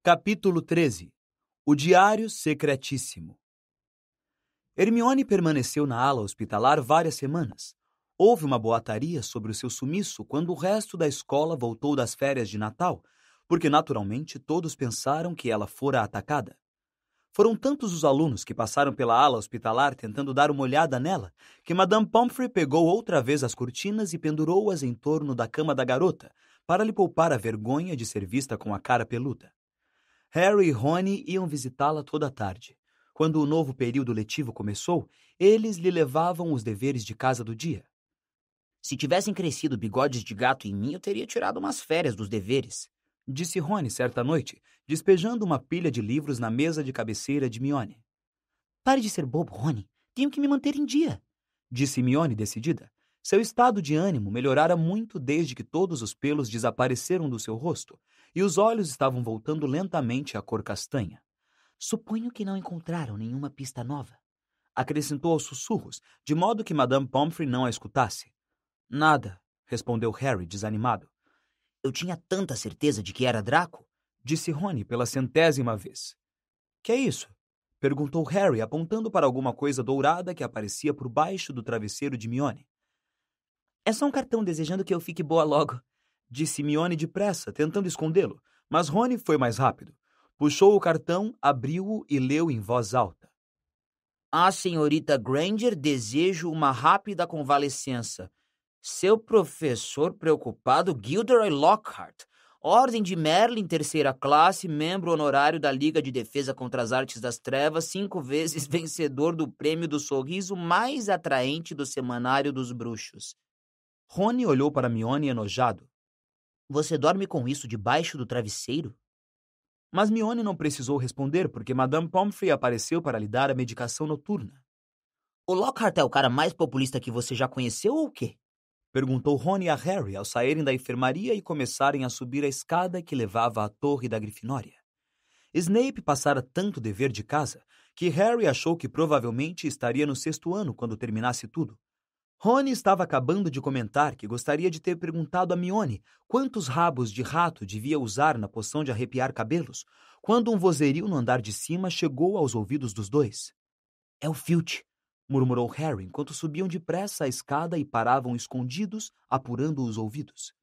Capítulo 13. O Diário Secretíssimo. Hermione permaneceu na ala hospitalar várias semanas. Houve uma boataria sobre o seu sumiço quando o resto da escola voltou das férias de Natal, porque naturalmente todos pensaram que ela fora atacada. Foram tantos os alunos que passaram pela ala hospitalar tentando dar uma olhada nela, que Madame Pomfrey pegou outra vez as cortinas e pendurou-as em torno da cama da garota, para lhe poupar a vergonha de ser vista com a cara peluda. Harry e Rony iam visitá-la toda a tarde. Quando o novo período letivo começou, eles lhe levavam os deveres de casa do dia. Se tivessem crescido bigodes de gato em mim, eu teria tirado umas férias dos deveres, disse Rony certa noite, despejando uma pilha de livros na mesa de cabeceira de Hermione. Pare de ser bobo, Rony. Tenho que me manter em dia, disse Hermione decidida. Seu estado de ânimo melhorara muito desde que todos os pelos desapareceram do seu rosto e os olhos estavam voltando lentamente à cor castanha. Suponho que não encontraram nenhuma pista nova, acrescentou aos sussurros, de modo que Madame Pomfrey não a escutasse. Nada, respondeu Harry, desanimado. Eu tinha tanta certeza de que era Draco, disse Rony pela 100ª vez. Que é isso? Perguntou Harry, apontando para alguma coisa dourada que aparecia por baixo do travesseiro de Hermione. É só um cartão desejando que eu fique boa logo, disse Hermione depressa, tentando escondê-lo, mas Rony foi mais rápido. Puxou o cartão, abriu-o e leu em voz alta. A senhorita Granger deseja uma rápida convalescença. Seu professor preocupado, Gilderoy Lockhart. Ordem de Merlin, 3ª classe, membro honorário da Liga de Defesa contra as Artes das Trevas, 5 vezes vencedor do prêmio do sorriso mais atraente do Semanário dos Bruxos. Rony olhou para Hermione enojado. Você dorme com isso debaixo do travesseiro? Mas Hermione não precisou responder, porque Madame Pomfrey apareceu para lhe dar a medicação noturna. O Lockhart é o cara mais populista que você já conheceu ou o quê? Perguntou Rony a Harry ao saírem da enfermaria e começarem a subir a escada que levava à torre da Grifinória. Snape passara tanto dever de casa que Harry achou que provavelmente estaria no 6º ano quando terminasse tudo. Rony estava acabando de comentar que gostaria de ter perguntado a Hermione quantos rabos de rato devia usar na poção de arrepiar cabelos, quando um vozerio no andar de cima chegou aos ouvidos dos dois. É o Filch, murmurou Harry enquanto subiam depressa a escada e paravam escondidos, apurando os ouvidos.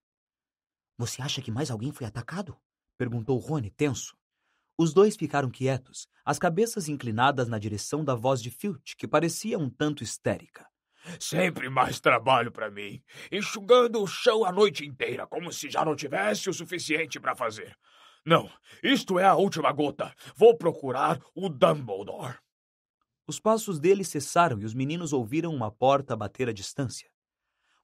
Você acha que mais alguém foi atacado? Perguntou Rony, tenso. Os dois ficaram quietos, as cabeças inclinadas na direção da voz de Filch, que parecia um tanto histérica. Sempre mais trabalho para mim, enxugando o chão a noite inteira, como se já não tivesse o suficiente para fazer. Não, isto é a última gota. Vou procurar o Dumbledore. Os passos dele cessaram e os meninos ouviram uma porta bater à distância.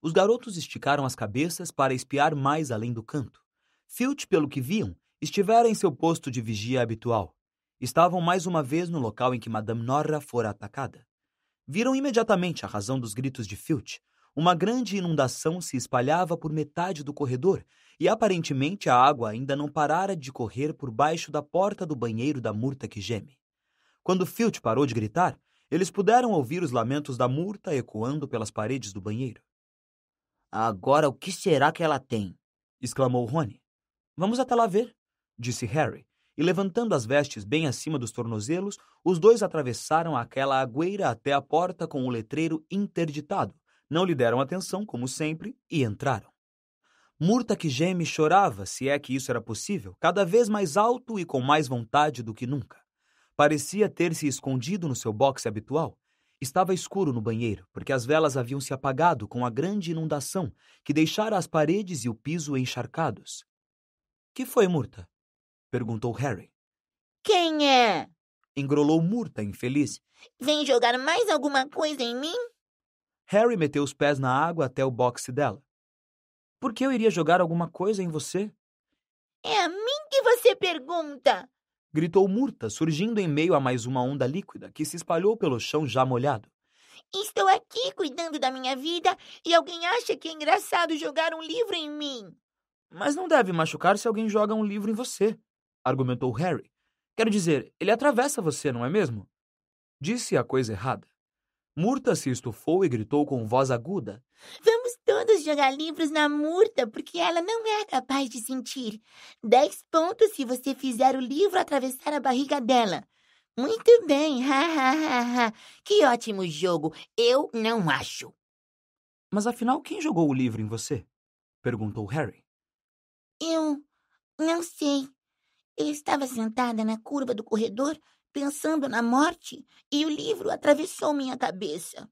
Os garotos esticaram as cabeças para espiar mais além do canto. Filch, pelo que viam, estivera em seu posto de vigia habitual. Estavam mais uma vez no local em que Madame Norra fora atacada. Viram imediatamente a razão dos gritos de Filch. Uma grande inundação se espalhava por metade do corredor e aparentemente a água ainda não parara de correr por baixo da porta do banheiro da Murta que geme. Quando Filch parou de gritar, eles puderam ouvir os lamentos da Murta ecoando pelas paredes do banheiro. Agora o que será que ela tem? Exclamou Rony. Vamos até lá ver, disse Harry. E levantando as vestes bem acima dos tornozelos, os dois atravessaram aquela agueira até a porta com o letreiro interditado. Não lhe deram atenção, como sempre, e entraram. Murta que geme chorava, se é que isso era possível, cada vez mais alto e com mais vontade do que nunca. Parecia ter se escondido no seu boxe habitual. Estava escuro no banheiro, porque as velas haviam se apagado com a grande inundação que deixara as paredes e o piso encharcados. — Que foi, Murta? Perguntou Harry. Quem é? Engrolou Murta, infeliz. Vem jogar mais alguma coisa em mim? Harry meteu os pés na água até o boxe dela. Por que eu iria jogar alguma coisa em você? É a mim que você pergunta! Gritou Murta, surgindo em meio a mais uma onda líquida que se espalhou pelo chão já molhado. Estou aqui cuidando da minha vida e alguém acha que é engraçado jogar um livro em mim. Mas não deve machucar se alguém joga um livro em você, argumentou Harry. Quero dizer, ele atravessa você, não é mesmo? Disse a coisa errada. Murta se estufou e gritou com voz aguda. Vamos todos jogar livros na Murta, porque ela não é capaz de sentir. 10 pontos se você fizer o livro atravessar a barriga dela. Muito bem, ha, ha, ha, ha. Que ótimo jogo. Eu não acho. Mas afinal, quem jogou o livro em você? Perguntou Harry. Eu não sei. Eu estava sentada na curva do corredor, pensando na morte, e o livro atravessou minha cabeça.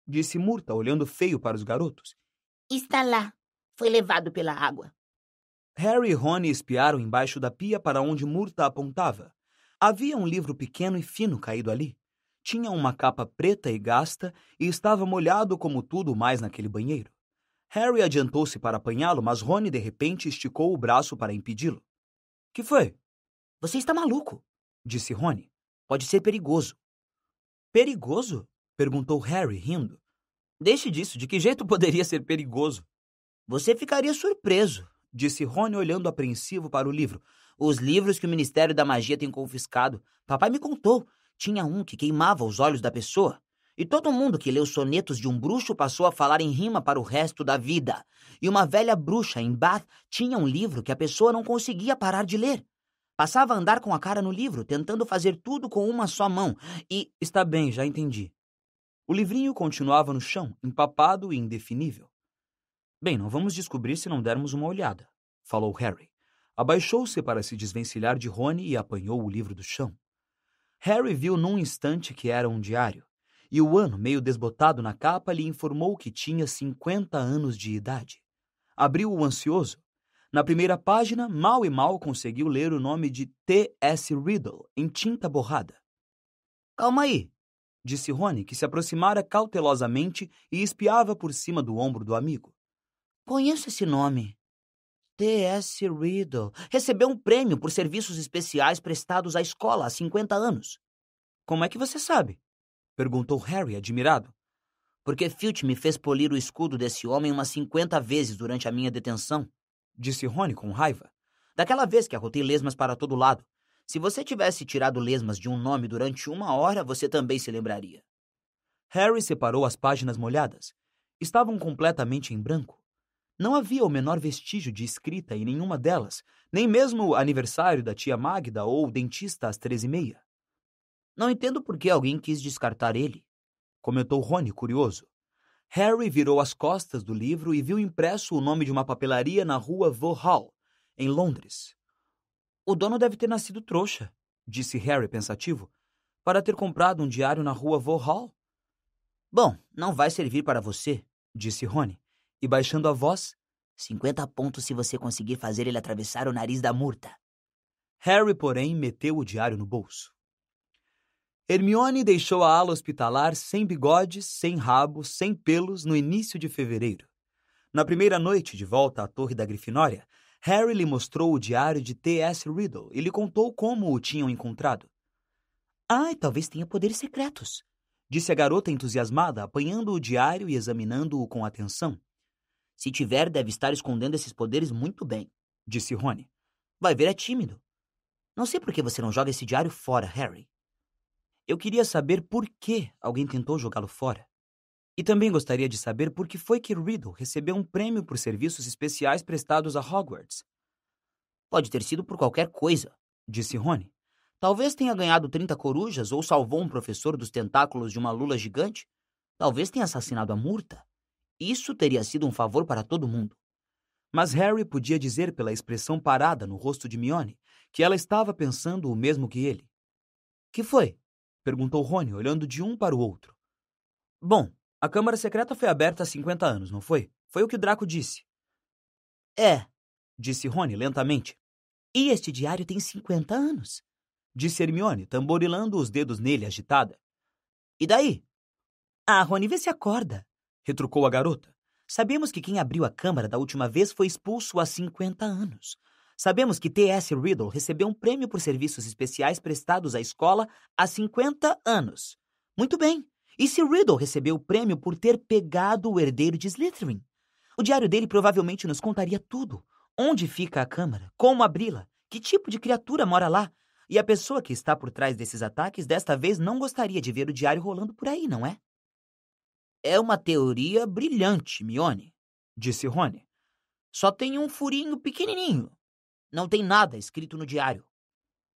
Disse Murta, olhando feio para os garotos. Está lá. Foi levado pela água. Harry e Rony espiaram embaixo da pia para onde Murta apontava. Havia um livro pequeno e fino caído ali. Tinha uma capa preta e gasta e estava molhado como tudo mais naquele banheiro. Harry adiantou-se para apanhá-lo, mas Rony de repente esticou o braço para impedi-lo. — Que foi? — Você está maluco, disse Rony. — Pode ser perigoso. — Perigoso? Perguntou Harry, rindo. Deixe disso, de que jeito poderia ser perigoso? Você ficaria surpreso, disse Rony olhando apreensivo para o livro. Os livros que o Ministério da Magia tem confiscado. Papai me contou. Tinha um que queimava os olhos da pessoa. E todo mundo que leu sonetos de um bruxo passou a falar em rima para o resto da vida. E uma velha bruxa em Bath tinha um livro que a pessoa não conseguia parar de ler. Passava a andar com a cara no livro, tentando fazer tudo com uma só mão. E... Está bem, já entendi. O livrinho continuava no chão, empapado e indefinível. Bem, não vamos descobrir se não dermos uma olhada, falou Harry. Abaixou-se para se desvencilhar de Rony e apanhou o livro do chão. Harry viu num instante que era um diário, e o ano, meio desbotado na capa, lhe informou que tinha 50 anos de idade. Abriu-o ansioso. Na primeira página, mal e mal conseguiu ler o nome de T.S. Riddle, em tinta borrada. — Calma aí, disse Rony, que se aproximara cautelosamente e espiava por cima do ombro do amigo. — Conheço esse nome. T.S. Riddle recebeu um prêmio por serviços especiais prestados à escola há 50 anos. — Como é que você sabe? Perguntou Harry, admirado. Porque Filch me fez polir o escudo desse homem umas 50 vezes durante a minha detenção, disse Rony com raiva. Daquela vez que arrotei lesmas para todo lado. Se você tivesse tirado lesmas de um nome durante 1 hora, você também se lembraria. Harry separou as páginas molhadas. Estavam completamente em branco. Não havia o menor vestígio de escrita em nenhuma delas, nem mesmo o aniversário da tia Magda ou o dentista às 13h30. Não entendo por que alguém quis descartar ele, comentou Rony, curioso. Harry virou as costas do livro e viu impresso o nome de uma papelaria na rua Vauxhall, em Londres. O dono deve ter nascido trouxa, disse Harry pensativo, para ter comprado um diário na rua Vauxhall. Bom, não vai servir para você, disse Rony, e baixando a voz, 50 pontos se você conseguir fazer ele atravessar o nariz da Murta. Harry, porém, meteu o diário no bolso. Hermione deixou a ala hospitalar sem bigodes, sem rabo, sem pelos no início de fevereiro. Na primeira noite de volta à Torre da Grifinória, Harry lhe mostrou o diário de T.S. Riddle e lhe contou como o tinham encontrado. — Ai, talvez tenha poderes secretos, disse a garota entusiasmada, apanhando o diário e examinando-o com atenção. — Se tiver, deve estar escondendo esses poderes muito bem, disse Rony. — Vai ver, é tímido. Não sei por que você não joga esse diário fora, Harry. Eu queria saber por que alguém tentou jogá-lo fora. E também gostaria de saber por que foi que Riddle recebeu um prêmio por serviços especiais prestados a Hogwarts. Pode ter sido por qualquer coisa, disse Rony. Talvez tenha ganhado 30 corujas ou salvou um professor dos tentáculos de uma lula gigante. Talvez tenha assassinado a Murta. Isso teria sido um favor para todo mundo. Mas Harry podia dizer pela expressão parada no rosto de Hermione que ela estava pensando o mesmo que ele. — Que foi? Perguntou Rony, olhando de um para o outro. — Bom, a Câmara Secreta foi aberta há 50 anos, não foi? Foi o que o Draco disse. — É, disse Rony lentamente. — E este diário tem 50 anos, disse Hermione, tamborilando os dedos nele agitada. — E daí? — Ah, Rony, vê se acorda, retrucou a garota. Sabemos que quem abriu a Câmara da última vez foi expulso há 50 anos. Sabemos que T.S. Riddle recebeu um prêmio por serviços especiais prestados à escola há 50 anos. Muito bem. E se Riddle recebeu o prêmio por ter pegado o herdeiro de Slytherin? O diário dele provavelmente nos contaria tudo. Onde fica a Câmara? Como abri-la? Que tipo de criatura mora lá? E a pessoa que está por trás desses ataques desta vez não gostaria de ver o diário rolando por aí, não é? É uma teoria brilhante, Hermione, disse Rony. Só tem um furinho pequenininho. Não tem nada escrito no diário.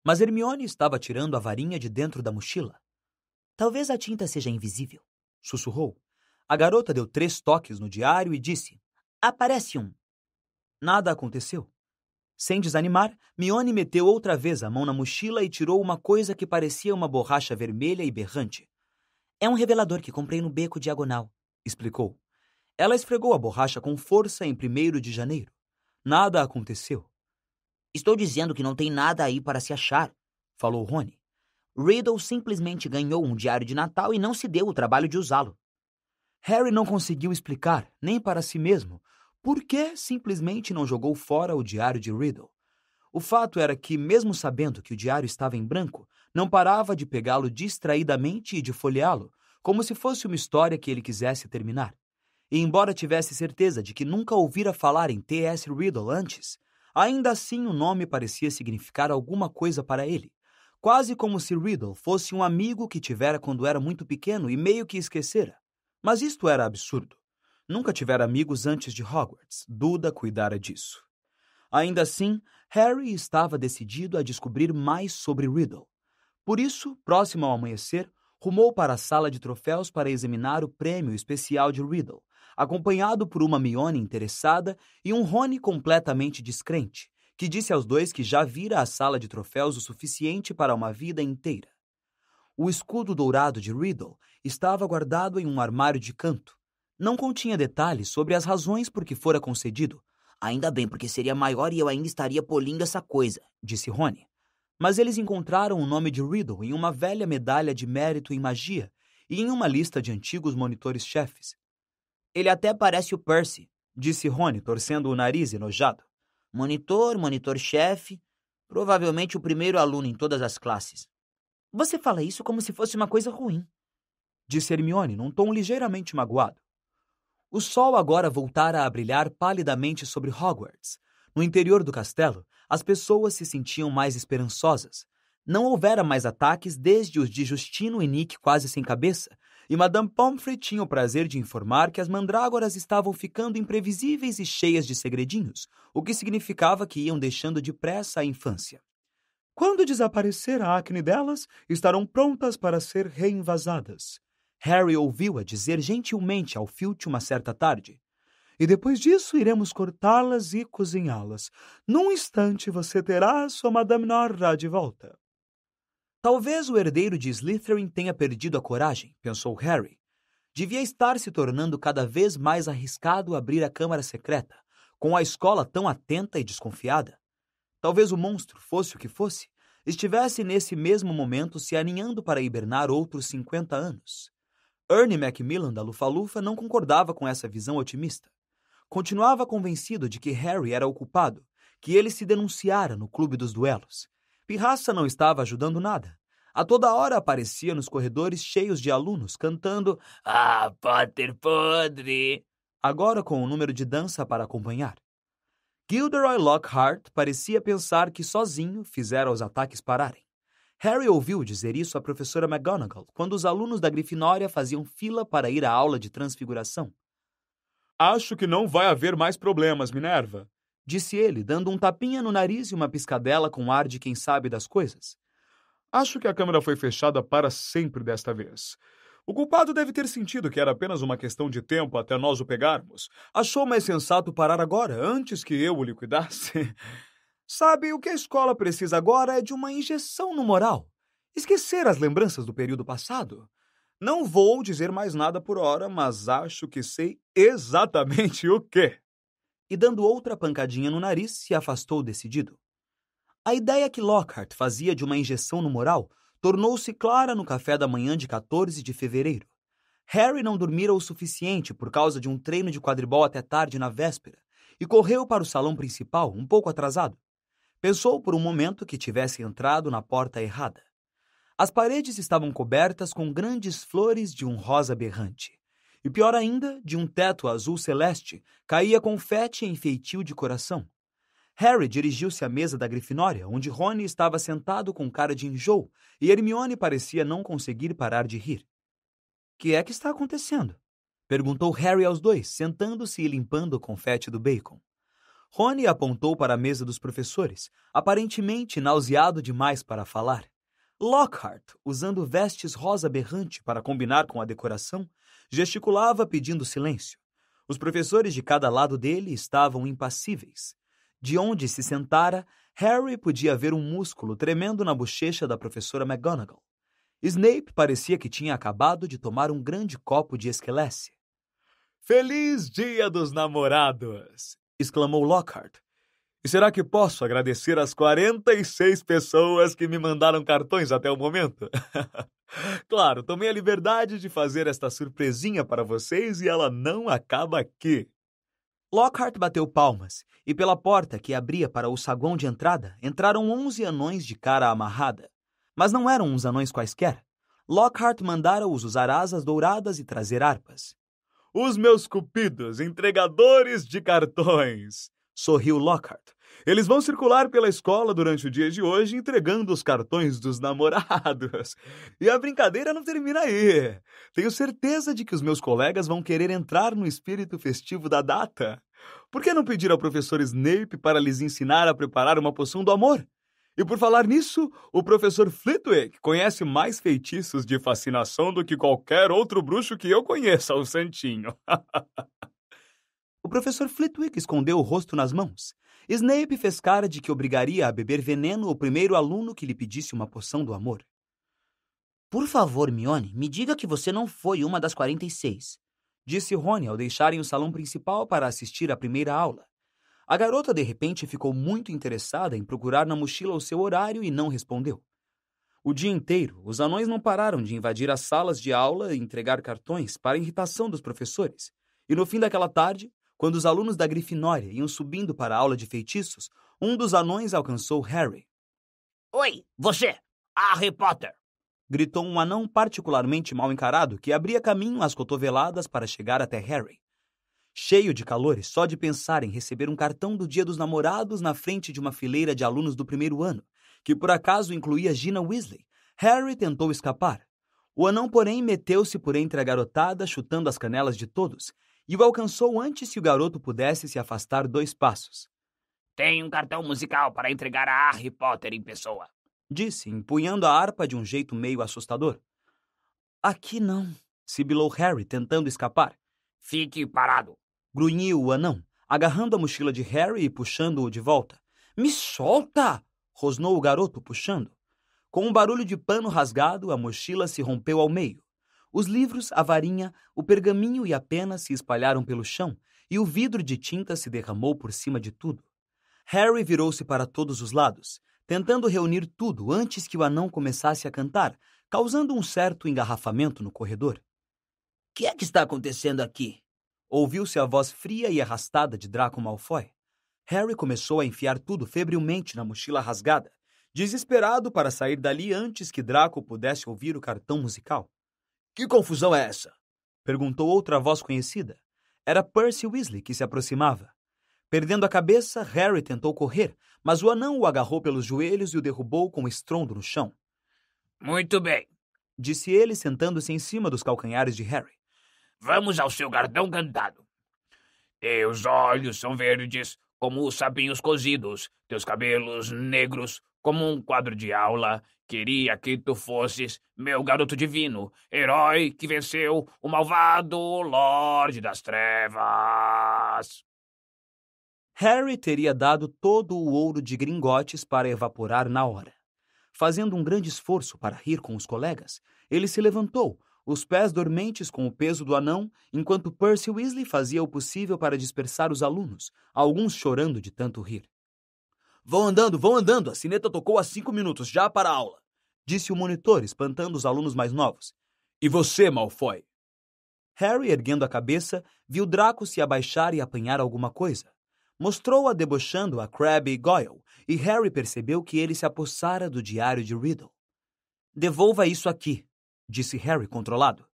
Mas Hermione estava tirando a varinha de dentro da mochila. Talvez a tinta seja invisível, sussurrou. A garota deu 3 toques no diário e disse: aparece um. Nada aconteceu. Sem desanimar, Mione meteu outra vez a mão na mochila e tirou uma coisa que parecia uma borracha vermelha e berrante. É um revelador que comprei no beco diagonal, explicou. Ela esfregou a borracha com força em 1º de janeiro. Nada aconteceu. Estou dizendo que não tem nada aí para se achar, falou Rony. Riddle simplesmente ganhou um diário de Natal e não se deu o trabalho de usá-lo. Harry não conseguiu explicar, nem para si mesmo, por que simplesmente não jogou fora o diário de Riddle. O fato era que, mesmo sabendo que o diário estava em branco, não parava de pegá-lo distraidamente e de folheá-lo, como se fosse uma história que ele quisesse terminar. E embora tivesse certeza de que nunca ouvira falar em T.S. Riddle antes, ainda assim o nome parecia significar alguma coisa para ele, quase como se Riddle fosse um amigo que tivera quando era muito pequeno e meio que esquecera. Mas isto era absurdo. Nunca tivera amigos antes de Hogwarts. Duda cuidara disso. Ainda assim, Harry estava decidido a descobrir mais sobre Riddle. Por isso, próximo ao amanhecer, rumou para a sala de troféus para examinar o prêmio especial de Riddle, acompanhado por uma Hermione interessada e um Rony completamente descrente, que disse aos dois que já vira a sala de troféus o suficiente para uma vida inteira. O escudo dourado de Riddle estava guardado em um armário de canto. Não continha detalhes sobre as razões por que fora concedido. Ainda bem, porque seria maior e eu ainda estaria polindo essa coisa, disse Rony. Mas eles encontraram o nome de Riddle em uma velha medalha de mérito em magia e em uma lista de antigos monitores-chefes. Ele até parece o Percy, disse Rony, torcendo o nariz enojado. Monitor-chefe, provavelmente o primeiro aluno em todas as classes. Você fala isso como se fosse uma coisa ruim, disse Hermione num tom ligeiramente magoado. O sol agora voltara a brilhar palidamente sobre Hogwarts. No interior do castelo, as pessoas se sentiam mais esperançosas. Não houvera mais ataques desde os de Justino e Nick quase sem cabeça, e Madame Pomfrey tinha o prazer de informar que as mandrágoras estavam ficando imprevisíveis e cheias de segredinhos, o que significava que iam deixando depressa a infância. Quando desaparecer a acne delas, estarão prontas para ser reinvasadas. Harry ouviu-a dizer gentilmente ao Filch uma certa tarde. E depois disso iremos cortá-las e cozinhá-las. Num instante você terá a sua Madame Norra de volta. Talvez o herdeiro de Slytherin tenha perdido a coragem, pensou Harry. Devia estar se tornando cada vez mais arriscado abrir a câmara secreta, com a escola tão atenta e desconfiada. Talvez o monstro, fosse o que fosse, estivesse nesse mesmo momento se aninhando para hibernar outros 50 anos. Ernie Macmillan da Lufa-Lufa não concordava com essa visão otimista. Continuava convencido de que Harry era o culpado, que ele se denunciara no clube dos duelos. Pirraça não estava ajudando nada. A toda hora aparecia nos corredores cheios de alunos cantando "Ah, Potter podre!", agora com um número de dança para acompanhar. Gilderoy Lockhart parecia pensar que sozinho fizera os ataques pararem. Harry ouviu dizer isso à professora McGonagall quando os alunos da Grifinória faziam fila para ir à aula de transfiguração. Acho que não vai haver mais problemas, Minerva, disse ele, dando um tapinha no nariz e uma piscadela com ar de quem sabe das coisas. Acho que a câmara foi fechada para sempre desta vez. O culpado deve ter sentido que era apenas uma questão de tempo até nós o pegarmos. Achou mais sensato parar agora, antes que eu o liquidasse. Sabe, o que a escola precisa agora é de uma injeção no moral. Esquecer as lembranças do período passado. Não vou dizer mais nada por hora, mas acho que sei exatamente o quê. E dando outra pancadinha no nariz, se afastou decidido. A ideia que Lockhart fazia de uma injeção no moral tornou-se clara no café da manhã de 14 de fevereiro. Harry não dormira o suficiente por causa de um treino de quadribol até tarde na véspera e correu para o salão principal, um pouco atrasado. Pensou por um momento que tivesse entrado na porta errada. As paredes estavam cobertas com grandes flores de um rosa berrante. E pior ainda, de um teto azul celeste, caía confete em feitio de coração. Harry dirigiu-se à mesa da Grifinória, onde Rony estava sentado com cara de enjoo e Hermione parecia não conseguir parar de rir. — Que é que está acontecendo? Perguntou Harry aos dois, sentando-se e limpando o confete do bacon. Rony apontou para a mesa dos professores, aparentemente nauseado demais para falar. Lockhart, usando vestes rosa berrante para combinar com a decoração, gesticulava pedindo silêncio. Os professores de cada lado dele estavam impassíveis. De onde se sentara, Harry podia ver um músculo tremendo na bochecha da professora McGonagall. Snape parecia que tinha acabado de tomar um grande copo de esquelece. "Feliz Dia dos Namorados!" exclamou Lockhart. "E será que posso agradecer às 46 pessoas que me mandaram cartões até o momento? Claro, tomei a liberdade de fazer esta surpresinha para vocês e ela não acaba aqui." Lockhart bateu palmas, e pela porta que abria para o saguão de entrada entraram 11 anões de cara amarrada. Mas não eram uns anões quaisquer. Lockhart mandara-os usar asas douradas e trazer harpas. "Os meus cupidos entregadores de cartões!" sorriu Lockhart. "Eles vão circular pela escola durante o dia de hoje entregando os cartões dos namorados. E a brincadeira não termina aí. Tenho certeza de que os meus colegas vão querer entrar no espírito festivo da data. Por que não pedir ao professor Snape para lhes ensinar a preparar uma poção do amor? E por falar nisso, o professor Flitwick conhece mais feitiços de fascinação do que qualquer outro bruxo que eu conheça, o santinho." O professor Flitwick escondeu o rosto nas mãos. Snape fez cara de que obrigaria a beber veneno o primeiro aluno que lhe pedisse uma poção do amor. Por favor, Hermione, me diga que você não foi uma das 46, disse Rony ao deixarem o salão principal para assistir à primeira aula. A garota, de repente, ficou muito interessada em procurar na mochila o seu horário e não respondeu. O dia inteiro, os anões não pararam de invadir as salas de aula e entregar cartões para a irritação dos professores. E no fim daquela tarde, quando os alunos da Grifinória iam subindo para a aula de feitiços, um dos anões alcançou Harry. "Oi, você, Harry Potter!" gritou um anão particularmente mal encarado que abria caminho às cotoveladas para chegar até Harry. Cheio de calores só de pensar em receber um cartão do Dia dos Namorados na frente de uma fileira de alunos do primeiro ano, que por acaso incluía Gina Weasley, Harry tentou escapar. O anão, porém, meteu-se por entre a garotada, chutando as canelas de todos, e o alcançou antes que o garoto pudesse se afastar 2 passos. "Tem um cartão musical para entregar a Harry Potter em pessoa", disse, empunhando a harpa de um jeito meio assustador. "Aqui não", sibilou Harry, tentando escapar. "Fique parado", grunhiu o anão, agarrando a mochila de Harry e puxando-o de volta. "Me solta!" rosnou o garoto, puxando. Com um barulho de pano rasgado, a mochila se rompeu ao meio. Os livros, a varinha, o pergaminho e a pena se espalharam pelo chão, e o vidro de tinta se derramou por cima de tudo. Harry virou-se para todos os lados, tentando reunir tudo antes que o anão começasse a cantar, causando um certo engarrafamento no corredor. "O que é que está acontecendo aqui?" Ouviu-se a voz fria e arrastada de Draco Malfoy. Harry começou a enfiar tudo febrilmente na mochila rasgada, desesperado para sair dali antes que Draco pudesse ouvir o cartão musical. "Que confusão é essa?" perguntou outra voz conhecida. Era Percy Weasley que se aproximava. Perdendo a cabeça, Harry tentou correr, mas o anão o agarrou pelos joelhos e o derrubou com estrondo no chão. "Muito bem", disse ele, sentando-se em cima dos calcanhares de Harry. "Vamos ao seu cartão cantado. Teus olhos são verdes como os sapinhos cozidos, teus cabelos negros como um quadro de aula. Queria que tu fosses meu garoto divino, herói que venceu o malvado Lorde das Trevas." Harry teria dado todo o ouro de Gringotts para evaporar na hora. Fazendo um grande esforço para rir com os colegas, ele se levantou, os pés dormentes com o peso do anão, enquanto Percy Weasley fazia o possível para dispersar os alunos, alguns chorando de tanto rir. Vão andando, a sineta tocou há 5 minutos, já para a aula", disse o monitor, espantando os alunos mais novos. "E você, Malfoy?" Harry, erguendo a cabeça, viu Draco se abaixar e apanhar alguma coisa. Mostrou-a debochando a Crabbe e Goyle, e Harry percebeu que ele se apossara do diário de Riddle. "Devolva isso aqui", disse Harry controlado.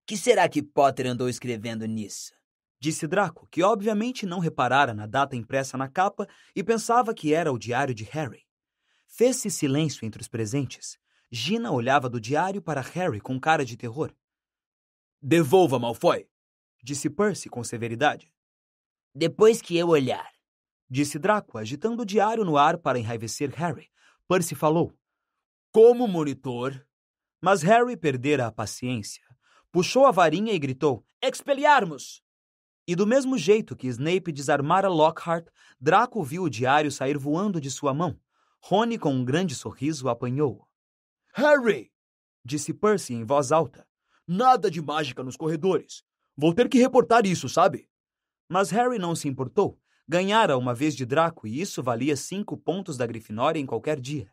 "Que será que Potter andou escrevendo nisso?" disse Draco, que obviamente não reparara na data impressa na capa e pensava que era o diário de Harry. Fez-se silêncio entre os presentes. Gina olhava do diário para Harry com cara de terror. "Devolva, Malfoy", disse Percy com severidade. Depois que eu olhar. Disse Draco, agitando o diário no ar para enraivecer Harry. Percy falou. Como monitor? Mas Harry perdera a paciência. Puxou a varinha e gritou, Expelliarmus! E do mesmo jeito que Snape desarmara Lockhart, Draco viu o diário sair voando de sua mão. Rony, com um grande sorriso, apanhou-o. Harry! Disse Percy em voz alta. Nada de mágica nos corredores. Vou ter que reportar isso, sabe? Mas Harry não se importou. Ganhara uma vez de Draco e isso valia 5 pontos da Grifinória em qualquer dia.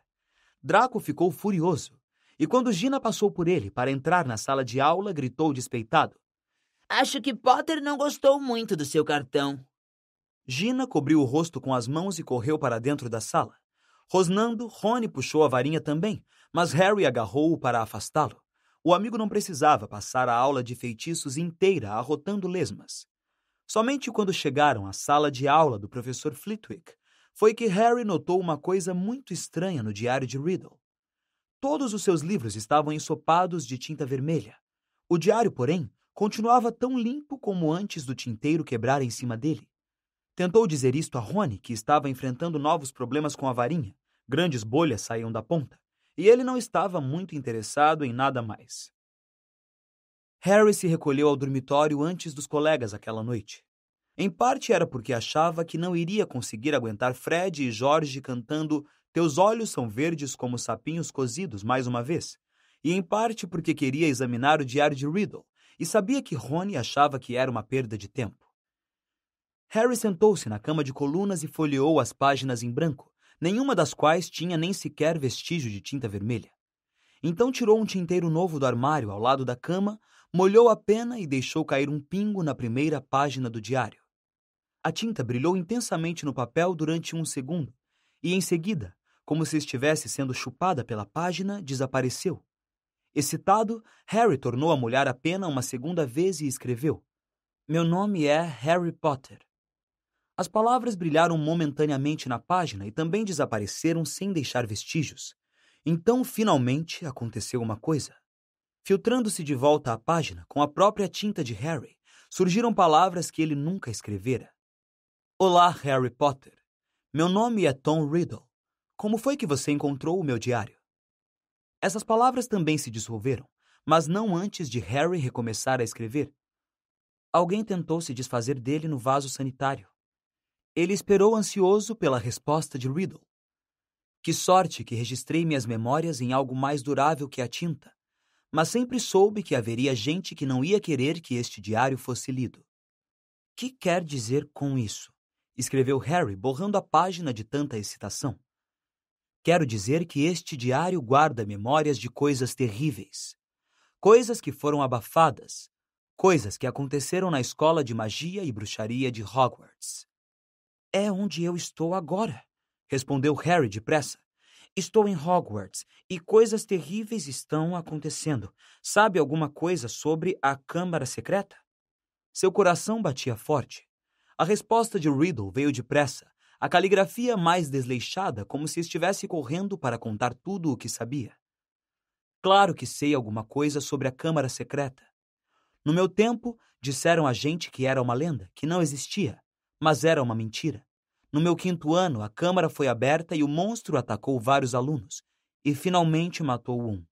Draco ficou furioso. E quando Gina passou por ele para entrar na sala de aula, gritou despeitado. Acho que Potter não gostou muito do seu cartão. Gina cobriu o rosto com as mãos e correu para dentro da sala. Rosnando, Rony puxou a varinha também, mas Harry agarrou-o para afastá-lo. O amigo não precisava passar a aula de feitiços inteira arrotando lesmas. Somente quando chegaram à sala de aula do professor Flitwick, foi que Harry notou uma coisa muito estranha no diário de Riddle. Todos os seus livros estavam ensopados de tinta vermelha. O diário, porém, continuava tão limpo como antes do tinteiro quebrar em cima dele. Tentou dizer isto a Rony, que estava enfrentando novos problemas com a varinha. Grandes bolhas saíam da ponta, e ele não estava muito interessado em nada mais. Harry se recolheu ao dormitório antes dos colegas aquela noite. Em parte era porque achava que não iria conseguir aguentar Fred e George cantando Teus olhos são verdes como sapinhos cozidos mais uma vez, e em parte porque queria examinar o diário de Riddle e sabia que Rony achava que era uma perda de tempo. Harry sentou-se na cama de colunas e folheou as páginas em branco, nenhuma das quais tinha nem sequer vestígio de tinta vermelha. Então tirou um tinteiro novo do armário ao lado da cama, molhou a pena e deixou cair um pingo na primeira página do diário. A tinta brilhou intensamente no papel durante 1 segundo, e em seguida, como se estivesse sendo chupada pela página, desapareceu. Excitado, Harry tornou a molhar a pena uma segunda vez e escreveu: Meu nome é Harry Potter. As palavras brilharam momentaneamente na página e também desapareceram sem deixar vestígios. Então, finalmente, aconteceu uma coisa. Filtrando-se de volta à página, com a própria tinta de Harry, surgiram palavras que ele nunca escrevera. Olá, Harry Potter. Meu nome é Tom Riddle. Como foi que você encontrou o meu diário? Essas palavras também se dissolveram, mas não antes de Harry recomeçar a escrever. Alguém tentou se desfazer dele no vaso sanitário. Ele esperou ansioso pela resposta de Riddle. Que sorte que registrei minhas memórias em algo mais durável que a tinta, mas sempre soube que haveria gente que não ia querer que este diário fosse lido. Que quer dizer com isso? Escreveu Harry, borrando a página de tanta excitação. Quero dizer que este diário guarda memórias de coisas terríveis. Coisas que foram abafadas. Coisas que aconteceram na escola de magia e bruxaria de Hogwarts. É onde eu estou agora, respondeu Harry depressa. Estou em Hogwarts e coisas terríveis estão acontecendo. Sabe alguma coisa sobre a Câmara Secreta? Seu coração batia forte. A resposta de Riddle veio depressa, a caligrafia mais desleixada, como se estivesse correndo para contar tudo o que sabia. Claro que sei alguma coisa sobre a Câmara Secreta. No meu tempo, disseram a gente que era uma lenda, que não existia, mas era uma mentira. No meu 5º ano, a Câmara foi aberta e o monstro atacou vários alunos, e finalmente matou um.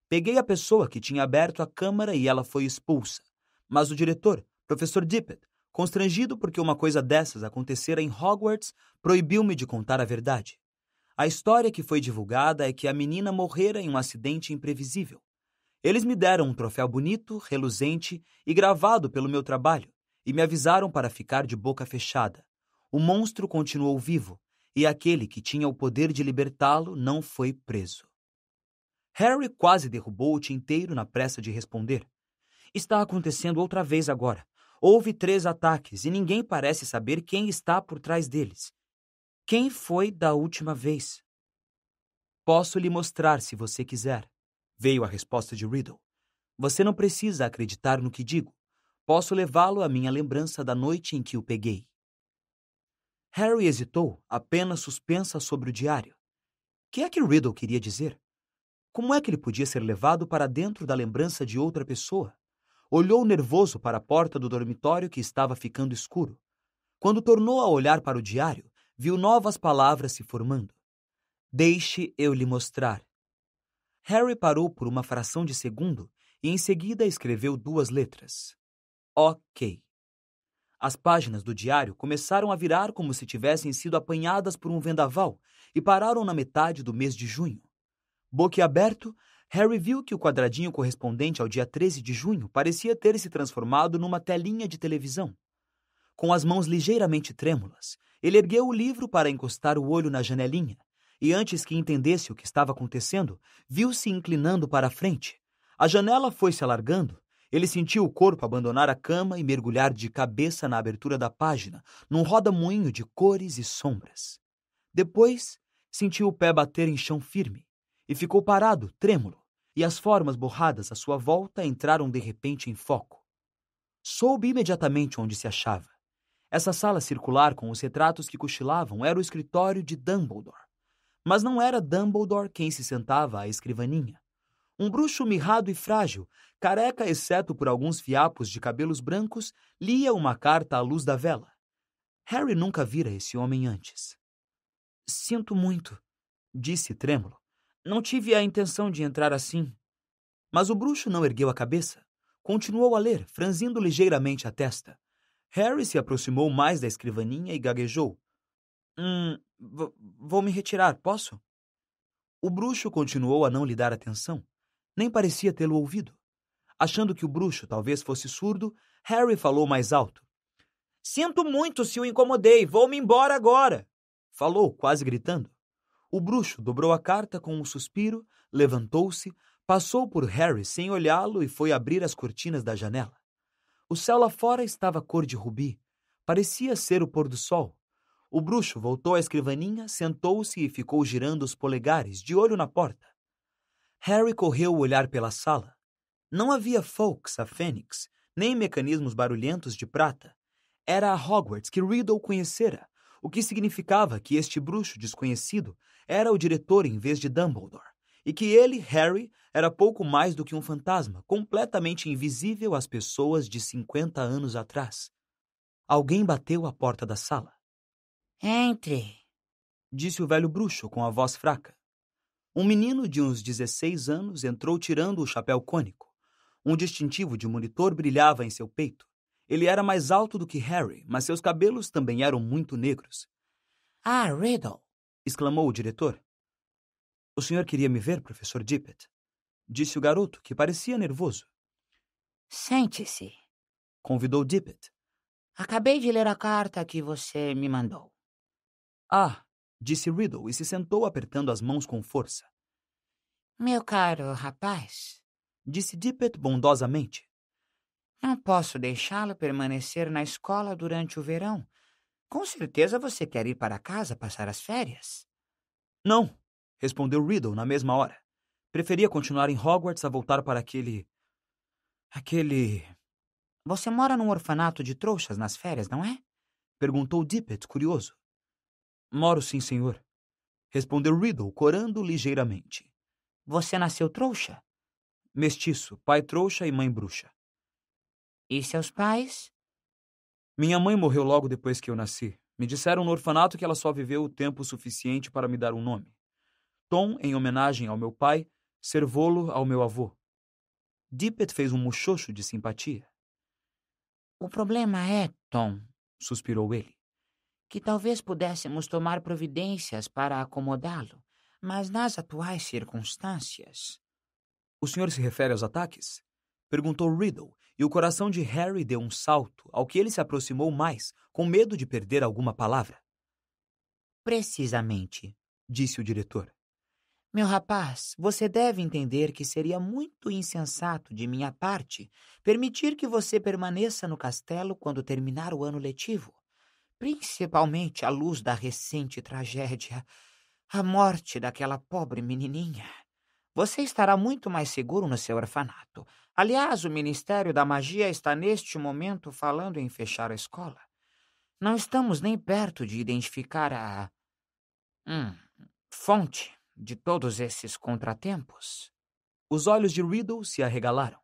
Peguei a pessoa que tinha aberto a Câmara e ela foi expulsa, mas o diretor, Professor Dippet, constrangido porque uma coisa dessas acontecera em Hogwarts, proibiu-me de contar a verdade. A história que foi divulgada é que a menina morrera em um acidente imprevisível. Eles me deram um troféu bonito, reluzente e gravado pelo meu trabalho, e me avisaram para ficar de boca fechada. O monstro continuou vivo, e aquele que tinha o poder de libertá-lo não foi preso. Harry quase derrubou o tinteiro na pressa de responder. Está acontecendo outra vez agora. Houve 3 ataques e ninguém parece saber quem está por trás deles. Quem foi da última vez? Posso lhe mostrar se você quiser, veio a resposta de Riddle. Você não precisa acreditar no que digo. Posso levá-lo à minha lembrança da noite em que o peguei. Harry hesitou, apenas suspensa sobre o diário. Que é que Riddle queria dizer? Como é que ele podia ser levado para dentro da lembrança de outra pessoa? Olhou nervoso para a porta do dormitório que estava ficando escuro. Quando tornou a olhar para o diário, viu novas palavras se formando. Deixe eu lhe mostrar. Harry parou por uma fração de segundo e em seguida escreveu 2 letras. OK. As páginas do diário começaram a virar como se tivessem sido apanhadas por um vendaval e pararam na metade do mês de junho. Boquiaberto, Harry viu que o quadradinho correspondente ao dia 13 de junho parecia ter se transformado numa telinha de televisão. Com as mãos ligeiramente trêmulas, ele ergueu o livro para encostar o olho na janelinha e, antes que entendesse o que estava acontecendo, viu-se inclinando para a frente. A janela foi se alargando. Ele sentiu o corpo abandonar a cama e mergulhar de cabeça na abertura da página, num roda-moinho de cores e sombras. Depois, sentiu o pé bater em chão firme e ficou parado, trêmulo, e as formas borradas à sua volta entraram de repente em foco. Soube imediatamente onde se achava. Essa sala circular com os retratos que cochilavam era o escritório de Dumbledore. Mas não era Dumbledore quem se sentava à escrivaninha. Um bruxo mirrado e frágil, careca exceto por alguns fiapos de cabelos brancos, lia uma carta à luz da vela. Harry nunca vira esse homem antes. Sinto muito, disse trêmulo. Não tive a intenção de entrar assim. Mas o bruxo não ergueu a cabeça. Continuou a ler, franzindo ligeiramente a testa. Harry se aproximou mais da escrivaninha e gaguejou. Vou me retirar, posso? O bruxo continuou a não lhe dar atenção. Nem parecia tê-lo ouvido. Achando que o bruxo talvez fosse surdo, Harry falou mais alto. Sinto muito se o incomodei, vou-me embora agora. Falou, quase gritando. O bruxo dobrou a carta com um suspiro, levantou-se, passou por Harry sem olhá-lo e foi abrir as cortinas da janela. O céu lá fora estava cor de rubi. Parecia ser o pôr do sol. O bruxo voltou à escrivaninha, sentou-se e ficou girando os polegares, de olho na porta. Harry correu o olhar pela sala. Não havia Fawkes, a Fênix, nem mecanismos barulhentos de prata. Era a Hogwarts que Riddle conhecera, o que significava que este bruxo desconhecido era o diretor em vez de Dumbledore, e que ele, Harry, era pouco mais do que um fantasma, completamente invisível às pessoas de 50 anos atrás. Alguém bateu à porta da sala. Entre, disse o velho bruxo com a voz fraca. Um menino de uns 16 anos entrou tirando o chapéu cônico. Um distintivo de monitor brilhava em seu peito. Ele era mais alto do que Harry, mas seus cabelos também eram muito negros. Ah, Riddle, exclamou o diretor. O senhor queria me ver, professor Dippet? Disse o garoto, que parecia nervoso. Sente-se. Convidou Dippet. Acabei de ler a carta que você me mandou. Ah, disse Riddle e se sentou apertando as mãos com força. Meu caro rapaz, disse Dippet bondosamente. Não posso deixá-lo permanecer na escola durante o verão. Com certeza você quer ir para casa passar as férias. Não, respondeu Riddle na mesma hora. Preferia continuar em Hogwarts a voltar para aquele... Você mora num orfanato de trouxas nas férias, não é? Perguntou Dippet, curioso. Moro sim, senhor. Respondeu Riddle, corando ligeiramente. Você nasceu trouxa? Mestiço, pai trouxa e mãe bruxa. E seus pais? Minha mãe morreu logo depois que eu nasci. Me disseram no orfanato que ela só viveu o tempo suficiente para me dar um nome. Tom, em homenagem ao meu pai, Servolo ao meu avô. Dippet fez um muxoxo de simpatia. O problema é, Tom, suspirou ele, que talvez pudéssemos tomar providências para acomodá-lo, mas nas atuais circunstâncias... O senhor se refere aos ataques? Perguntou Riddle, e o coração de Harry deu um salto, ao que ele se aproximou mais, com medo de perder alguma palavra. Precisamente, disse o diretor. Meu rapaz, você deve entender que seria muito insensato de minha parte permitir que você permaneça no castelo quando terminar o ano letivo, principalmente à luz da recente tragédia, a morte daquela pobre menininha. Você estará muito mais seguro no seu orfanato. Aliás, o Ministério da Magia está neste momento falando em fechar a escola. Não estamos nem perto de identificar a fonte de todos esses contratempos. Os olhos de Riddle se arregalaram.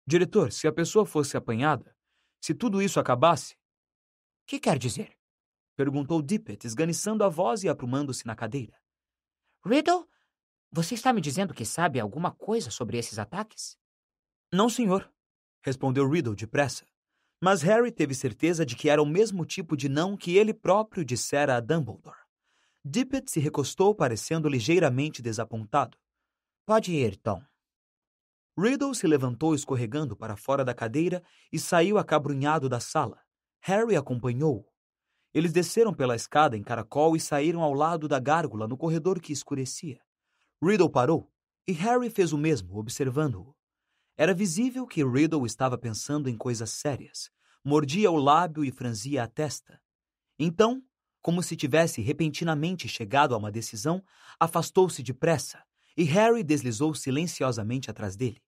Diretor, se a pessoa fosse apanhada, se tudo isso acabasse... Que quer dizer? Perguntou Dippet, esganiçando a voz e aprumando-se na cadeira. Riddle, você está me dizendo que sabe alguma coisa sobre esses ataques? Não, senhor, respondeu Riddle depressa. Mas Harry teve certeza de que era o mesmo tipo de não que ele próprio dissera a Dumbledore. Dippet se recostou, parecendo ligeiramente desapontado. Pode ir, Tom. Riddle se levantou escorregando para fora da cadeira e saiu acabrunhado da sala. Harry acompanhou-o. Eles desceram pela escada em caracol e saíram ao lado da gárgula no corredor que escurecia. Riddle parou e Harry fez o mesmo, observando-o. Era visível que Riddle estava pensando em coisas sérias. Mordia o lábio e franzia a testa. Então, como se tivesse repentinamente chegado a uma decisão, afastou-se depressa e Harry deslizou silenciosamente atrás dele.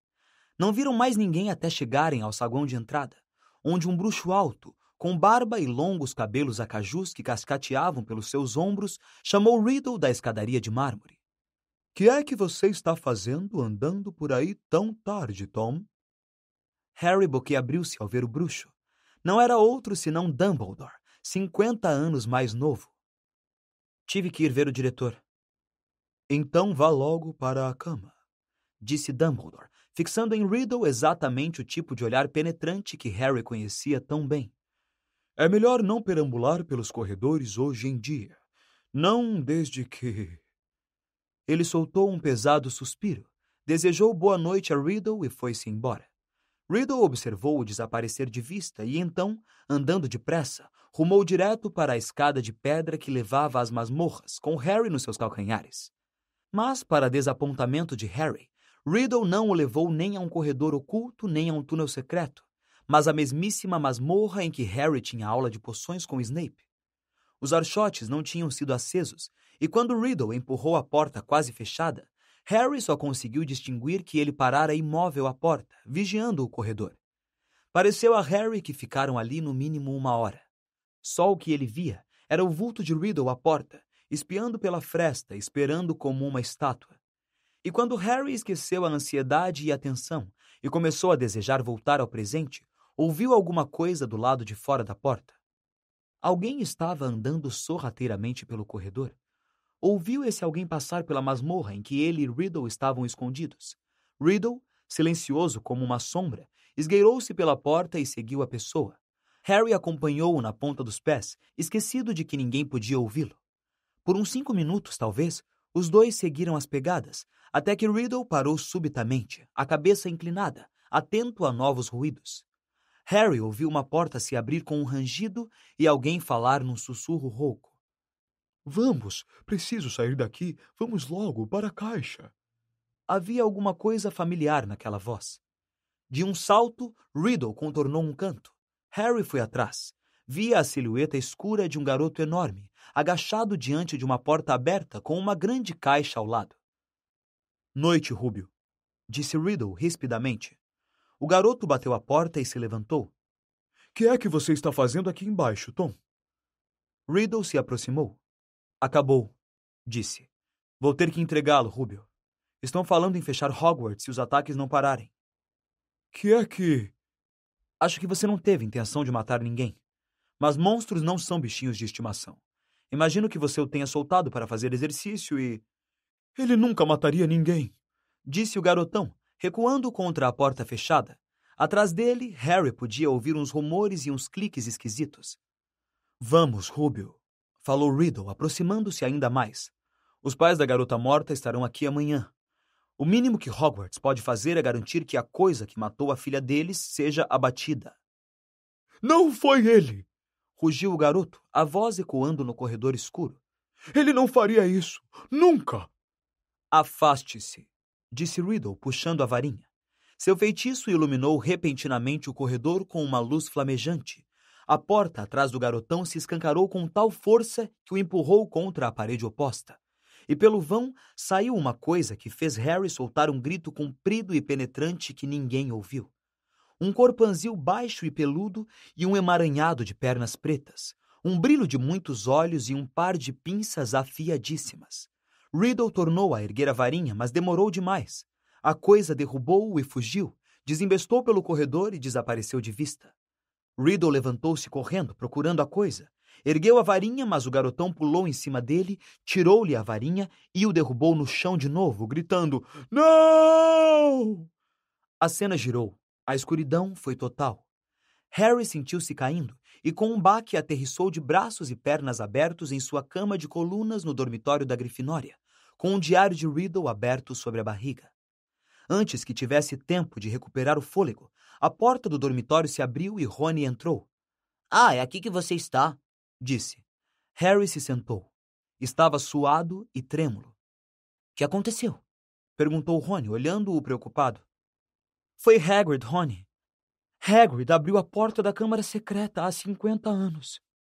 Não viram mais ninguém até chegarem ao saguão de entrada, onde um bruxo alto, com barba e longos cabelos a cajus que cascateavam pelos seus ombros, chamou Riddle da escadaria de mármore. Que é que você está fazendo andando por aí tão tarde, Tom? Harry boquiabriu-se ao ver o bruxo. Não era outro senão Dumbledore, 50 anos mais novo. Tive que ir ver o diretor. Então vá logo para a cama, disse Dumbledore, fixando em Riddle exatamente o tipo de olhar penetrante que Harry conhecia tão bem. É melhor não perambular pelos corredores hoje em dia. Não desde que... Ele soltou um pesado suspiro, desejou boa noite a Riddle e foi-se embora. Riddle observou-o desaparecer de vista e então, andando depressa, rumou direto para a escada de pedra que levava às masmorras, com Harry nos seus calcanhares. Mas, para desapontamento de Harry, Riddle não o levou nem a um corredor oculto nem a um túnel secreto, mas à mesmíssima masmorra em que Harry tinha aula de poções com Snape. Os archotes não tinham sido acesos, e quando Riddle empurrou a porta quase fechada, Harry só conseguiu distinguir que ele parara imóvel à porta, vigiando o corredor. Pareceu a Harry que ficaram ali no mínimo 1 hora. Só o que ele via era o vulto de Riddle à porta, espiando pela fresta, esperando como uma estátua. E quando Harry esqueceu a ansiedade e a tensão e começou a desejar voltar ao presente, ouviu alguma coisa do lado de fora da porta. Alguém estava andando sorrateiramente pelo corredor. Ouviu esse alguém passar pela masmorra em que ele e Riddle estavam escondidos. Riddle, silencioso como uma sombra, esgueirou-se pela porta e seguiu a pessoa. Harry acompanhou-o na ponta dos pés, esquecido de que ninguém podia ouvi-lo. Por uns 5 minutos, talvez, os dois seguiram as pegadas, até que Riddle parou subitamente, a cabeça inclinada, atento a novos ruídos. Harry ouviu uma porta se abrir com um rangido e alguém falar num sussurro rouco. Vamos, preciso sair daqui, vamos logo para a caixa. Havia alguma coisa familiar naquela voz. De um salto, Riddle contornou um canto. Harry foi atrás. Via a silhueta escura de um garoto enorme, agachado diante de uma porta aberta com uma grande caixa ao lado. Noite, Rúbio, disse Riddle rispidamente. O garoto bateu a porta e se levantou. Que é que você está fazendo aqui embaixo, Tom? Riddle se aproximou. Acabou, disse. Vou ter que entregá-lo, Rúbio. Estão falando em fechar Hogwarts se os ataques não pararem. Que é que... Acho que você não teve intenção de matar ninguém. Mas monstros não são bichinhos de estimação. Imagino que você o tenha soltado para fazer exercício e... Ele nunca mataria ninguém, disse o garotão, recuando contra a porta fechada. Atrás dele, Harry podia ouvir uns rumores e uns cliques esquisitos. Vamos, Rúbio, falou Riddle, aproximando-se ainda mais. Os pais da garota morta estarão aqui amanhã. O mínimo que Hogwarts pode fazer é garantir que a coisa que matou a filha deles seja abatida. Não foi ele! Rugiu o garoto, a voz ecoando no corredor escuro. Ele não faria isso! Nunca! Afaste-se, disse Riddle, puxando a varinha. Seu feitiço iluminou repentinamente o corredor com uma luz flamejante. A porta atrás do garotão se escancarou com tal força que o empurrou contra a parede oposta. E pelo vão saiu uma coisa que fez Harry soltar um grito comprido e penetrante que ninguém ouviu. Um corpanzil baixo e peludo e um emaranhado de pernas pretas, um brilho de muitos olhos e um par de pinças afiadíssimas. Riddle tornou a erguer a varinha, mas demorou demais. A coisa derrubou-o e fugiu, Desembestou pelo corredor e desapareceu de vista. Riddle levantou-se correndo, procurando a coisa. Ergueu a varinha, mas o garotão pulou em cima dele, tirou-lhe a varinha e o derrubou no chão de novo, gritando: "Não!" A cena girou. A escuridão foi total. Harry sentiu-se caindo e, com um baque, aterrissou de braços e pernas abertos em sua cama de colunas no dormitório da Grifinória, com um diário de Riddle aberto sobre a barriga. Antes que tivesse tempo de recuperar o fôlego, a porta do dormitório se abriu e Rony entrou. Ah, é aqui que você está, disse. Harry se sentou. Estava suado e trêmulo. O que aconteceu? Perguntou Rony, olhando-o preocupado. Foi Hagrid, Rony. Hagrid abriu a porta da Câmara Secreta há 50 anos.